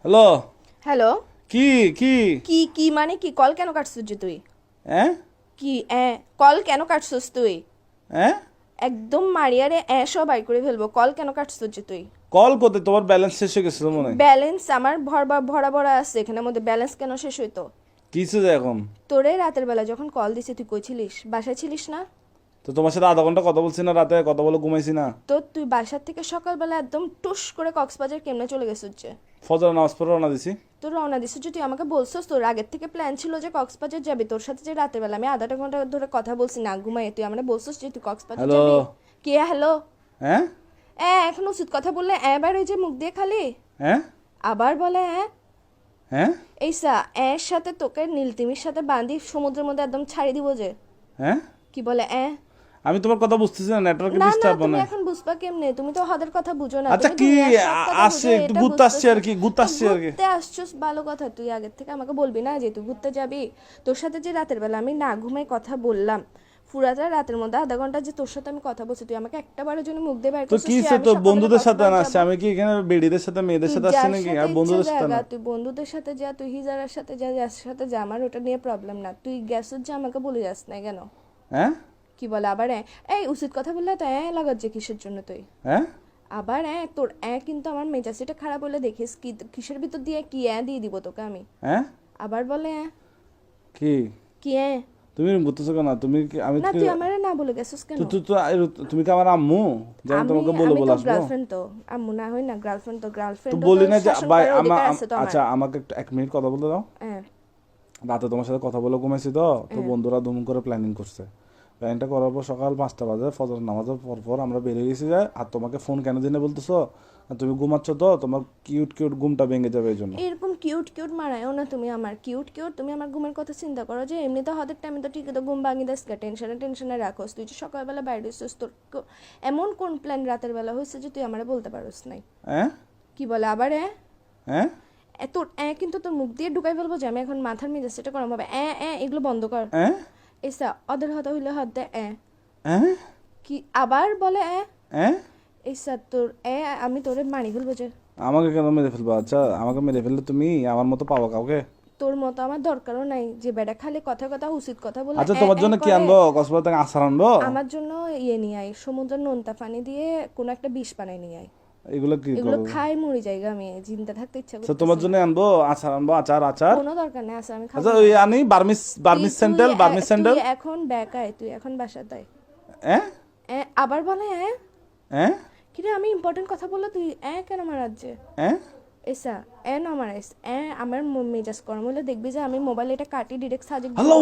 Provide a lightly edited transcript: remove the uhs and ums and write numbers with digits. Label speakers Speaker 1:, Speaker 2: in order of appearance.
Speaker 1: Hello.
Speaker 2: Hello.
Speaker 1: কি কি
Speaker 2: কি কি মানে কি? কল কেন কাটছিস যে তুই?
Speaker 1: হ্যাঁ
Speaker 2: কি কল কেন কাটছিস তুই?
Speaker 1: হ্যাঁ
Speaker 2: একদম মারিয়ারে সব বাই করে ফেলবো। কল কেন কাটছিস যে তুই?
Speaker 1: কল করতে তোমার ব্যালেন্স শেষ হয়ে গেছিল মনে হয়।
Speaker 2: ব্যালেন্স আমার ভরা ভরা ভরা আছে, এখানের মধ্যে ব্যালেন্স কেন শেষ হইতো?
Speaker 1: কিসে যে এখন?
Speaker 2: তোরে রাতের বেলা যখন কল দিছি তুই কই ছিলিস? বাসায় ছিলিস না?
Speaker 1: তো তোমার সাথে আধা ঘন্টা কথা বলছি না, রাতে কথা বলে ঘুমাইছি না।
Speaker 2: তো তুই বাসার থেকে সকালবেলা একদম টুস করে কক্সবাজার কেমনে চলে গেছিস যে?
Speaker 1: ফজর নামাজ পড়ে রওনা দিছি।
Speaker 2: তোর রওনা দিছিস যে, তুই আমাকে বলছিস তোর আগের থেকে প্ল্যান ছিল যে কক্সবাজার যাবি। তোর সাথে যে রাতের বেলা আমি আধাটা ঘন্টা ধরে কথা বলছি না ঘুমাই, তুই আমরা বলছিস যে তুই কক্সবাজার
Speaker 1: হ্যালো।
Speaker 2: যাবি। কে হ্যালো?
Speaker 1: হ্যাঁ
Speaker 2: এখন উচিত কথা বললে এবার ওই যে মুখ দিয়ে খালি
Speaker 1: হ্যাঁ
Speaker 2: আবার বলে
Speaker 1: হ্যাঁ
Speaker 2: এইসা এর সাথে তোকে নীলতিমির সাথে বাঁধি সমুদ্রের মধ্যে একদম ছাড়ি দিব যে।
Speaker 1: হ্যাঁ
Speaker 2: কি বলে
Speaker 1: আমি তোমার কথা বুঝতেছি না, নেটওয়ার্কে
Speaker 2: না না,
Speaker 1: ডিস্টার্ব
Speaker 2: তুমি
Speaker 1: মানে।
Speaker 2: এখন বুঝবা কেমনে? তুমি তো হাদের কথা বুঝো না।
Speaker 1: আচ্ছা
Speaker 2: তুমি
Speaker 1: কি
Speaker 2: দুনিয়ার সব কথা
Speaker 1: আসছে,
Speaker 2: বুঝো,
Speaker 1: একটু
Speaker 2: এটা
Speaker 1: ঘুরতে আসছি আর
Speaker 2: বুঝতেছো।
Speaker 1: কি, ঘুরতে
Speaker 2: তো
Speaker 1: আসছি আর কি।
Speaker 2: ঘুরতে আসছোস ভালো কথা, তুই আগের থেকে আমাকে বলবি না যে তুই ঘুরতে যাবি? তোর সাথে যে রাতের বেলা আমি না ঘুমাই কথা বললাম, পুরাটা রাতের মধ্যে আধা ঘন্টা যে তোর সাথে আমি কথা বলছি, তুই আমাকে একটা বারের জন্য মুখ দিয়ে বাইর
Speaker 1: তো
Speaker 2: করছিস
Speaker 1: কি
Speaker 2: যে
Speaker 1: সে
Speaker 2: আমি
Speaker 1: তো
Speaker 2: সকালবেলা
Speaker 1: বন্ধুদের সাথে
Speaker 2: কক্সবাজার
Speaker 1: আসছে,
Speaker 2: যাবো?
Speaker 1: আমি কি এখানে বেডিদের সাথে মেয়েদের
Speaker 2: তুই
Speaker 1: সাথে আসছি
Speaker 2: যার
Speaker 1: নাকি?
Speaker 2: সাথে
Speaker 1: আর
Speaker 2: ইচ্ছা
Speaker 1: বন্ধুদের সাথে
Speaker 2: জায়গা,
Speaker 1: না।
Speaker 2: তুই বন্ধুদের সাথে যা, তুই হিজারার সাথে যা, যার সাথে যা, আমার ওটা নিয়ে প্রবলেম না। তুই গেছিস যে আমাকে বলে যাস না কেন?
Speaker 1: হ্যাঁ
Speaker 2: কি বলে আবার এই উচিত কথা বললে তো লাগাত যে কিসের জন্য তুই?
Speaker 1: হ্যাঁ
Speaker 2: আবার তোর কিন্তু আমার মেজাজটা খারাপ হলে দেখিস কি কিসের ভিতর দিয়ে কি দিয়ে দিব তোকে আমি।
Speaker 1: হ্যাঁ
Speaker 2: আবার বলে
Speaker 1: কি
Speaker 2: কি
Speaker 1: তুমি বুঝতেছো কেন? তুমি কি আমি
Speaker 2: না, তুই আমারে না বলে গেছিস কেন?
Speaker 1: তুমি কি আমার আম্মু যে আমি তোমাকে বলে
Speaker 2: আমি
Speaker 1: বলে
Speaker 2: তো
Speaker 1: আসবো?
Speaker 2: গার্লফ্রেন্ড, তো আম্মু না হই না, গার্লফ্রেন্ড তো
Speaker 1: তো
Speaker 2: গার্লফ্রেন্ড
Speaker 1: বলি না যে ভাই
Speaker 2: আছে তো আমার।
Speaker 1: আচ্ছা আমাকে একটু 1 মিনিট কথা বলতে দাও।
Speaker 2: হ্যাঁ
Speaker 1: রাতে তোমার সাথে কথা বলে ঘুমাইছি তো তো বন্ধুরা দুম করে প্ল্যানিং করছে। প্ল্যানিংটা করার পর সকাল 5টা বাজে ফজর নামাজের পর পর আমরা বেরিয়ে গেছি যায়। আর তোমাকে ফোন কেন দিনে বলতেছো? আর তুমি ঘুমাচ্ছ তো, তোমার কিউট কিউট ঘুমটা ভেঙে যাবে এই জন্য।
Speaker 2: এরকম কিউট কিউট মারায়ও না তুমি আমার। কিউট কিউট তুমি আমার ঘুমের কথা চিন্তা করো যে এমনি তো হাতের টাইমে তো ঠিক তো ঘুম ভাঙি দাস টেনশনে টেনশনে রাখোস। তুই যে সকালবেলা বাইরে হইছিস, তোর এমন কোন প্ল্যান রাতের বেলা হয়েছে যে তুই আমারে বলতে পারোস নাই?
Speaker 1: হ্যাঁ
Speaker 2: কি বলে আবার
Speaker 1: হ্যাঁ
Speaker 2: তোর কিন্তু তোর মুখ দিয়ে ঢুকাই ফেলবো যে আমি এখন মাথার মেজাজ সেটা করাম হবে। এগুলো বন্ধ কর।
Speaker 1: হ্যাঁ
Speaker 2: এসা অদের হতা হইলে হাত দে
Speaker 1: হ্যাঁ
Speaker 2: কি আবার বলে
Speaker 1: হ্যাঁ
Speaker 2: এসা তোর আমি তোরে মারি ফেলবো যে।
Speaker 1: আমাকে কেন মেরে ফেলবা? আচ্ছা আমাকে মেরে ফেললে তুমি আমার মতো পাওয়া কাউকে?
Speaker 2: তোর মতো আমার দরকারও নাই যে বেটা খালি কথা কথা উচিত কথা বলে
Speaker 1: আচ্ছা তোমার জন্য কি আনবো? কক্সবাজার থেকে আচার আনবো?
Speaker 2: আমার জন্য নিয়ে আয়, সমুদ্রের নোনতা পানি দিয়ে কোন একটা বিষ বানাই নিয়ে আয়।
Speaker 1: এগুলো কি
Speaker 2: এগুলো
Speaker 1: করবো?
Speaker 2: খাই মরি জায়গা, আমি জিন্দা থাকতে ইচ্ছা
Speaker 1: আচ্ছা
Speaker 2: করতেছে
Speaker 1: তোমার
Speaker 2: না।
Speaker 1: জন্য আনবো আচার, আনবো আচার আচার।
Speaker 2: কোনো দরকার নেই, আমি খাবো
Speaker 1: আচ্ছা
Speaker 2: না।
Speaker 1: ওই আনি Burmese Burmese sandal, Burmese sandal.
Speaker 2: তুই এখন বেকায়, তুই এখন বাসায় তাই
Speaker 1: হ্যাঁ
Speaker 2: আবার বলে
Speaker 1: হ্যাঁ
Speaker 2: কিরে আমি ইম্পর্টেন্ট কথা বললে তুই কেন আমার রাজ্যে
Speaker 1: হ্যাঁ
Speaker 2: এসা না মারাইস আমার মেজাজ গরম হলে দেখবি যে আমি মোবাইল এটা কাটি ডিরেক্ট সাজে
Speaker 1: হ্যালো